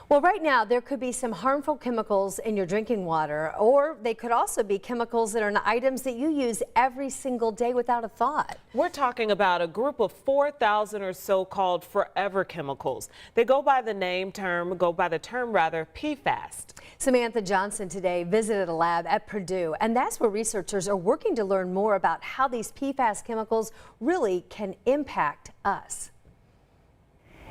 Well, right now there could be some harmful chemicals in your drinking water, or they could also be chemicals that are in items that you use every single day without a thought. We're talking about a group of 4,000 or so called forever chemicals. They go by the term PFAS. Samantha Johnson today visited a lab at Purdue, and that's where researchers are working to learn more about how these PFAS chemicals really can impact us.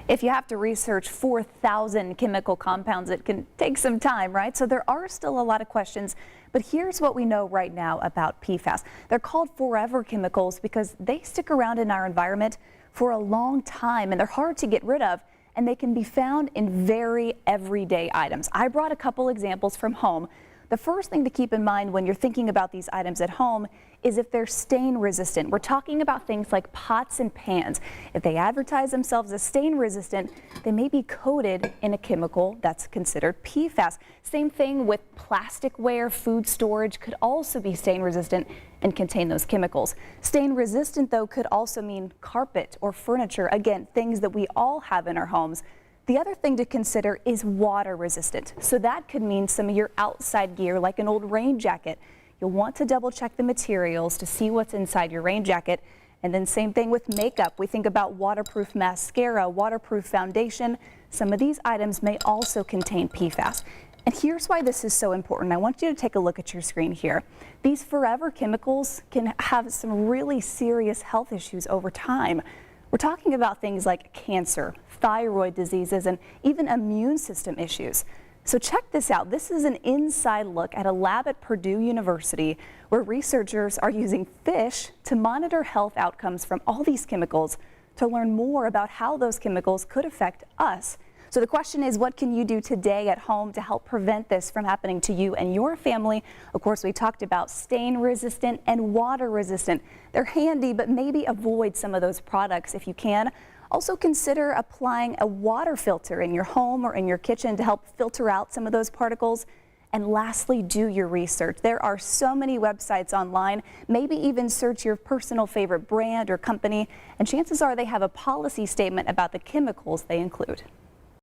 If you have to research 4,000 chemical compounds, it can take some time, right? So there are still a lot of questions, but here's what we know right now about PFAS. They're called forever chemicals because they stick around in our environment for a long time, and they're hard to get rid of, and they can be found in very everyday items. I brought a couple examples from home. The first thing to keep in mind when you're thinking about these items at home is if they're stain resistant. We're talking about things like pots and pans. If they advertise themselves as stain resistant, they may be coated in a chemical that's considered PFAS. Same thing with plasticware. Food storage could also be stain resistant and contain those chemicals. Stain resistant, though, could also mean carpet or furniture. Again, things that we all have in our homes. The other thing to consider is water resistant. So that could mean some of your outside gear, like an old rain jacket. You'll want to double check the materials to see what's inside your rain jacket. And then same thing with makeup. We think about waterproof mascara, waterproof foundation. Some of these items may also contain PFAS. And here's why this is so important. I want you to take a look at your screen here. These forever chemicals can have some really serious health issues over time. We're talking about things like cancer, thyroid diseases, and even immune system issues. So check this out. This is an inside look at a lab at Purdue University where researchers are using fish to monitor health outcomes from all these chemicals to learn more about how those chemicals could affect us. So the question is, what can you do today at home to help prevent this from happening to you and your family? Of course, we talked about stain resistant and water resistant. They're handy, but maybe avoid some of those products if you can. Also consider applying a water filter in your home or in your kitchen to help filter out some of those particles. And lastly, do your research. There are so many websites online. Maybe even search your personal favorite brand or company, and chances are they have a policy statement about the chemicals they include.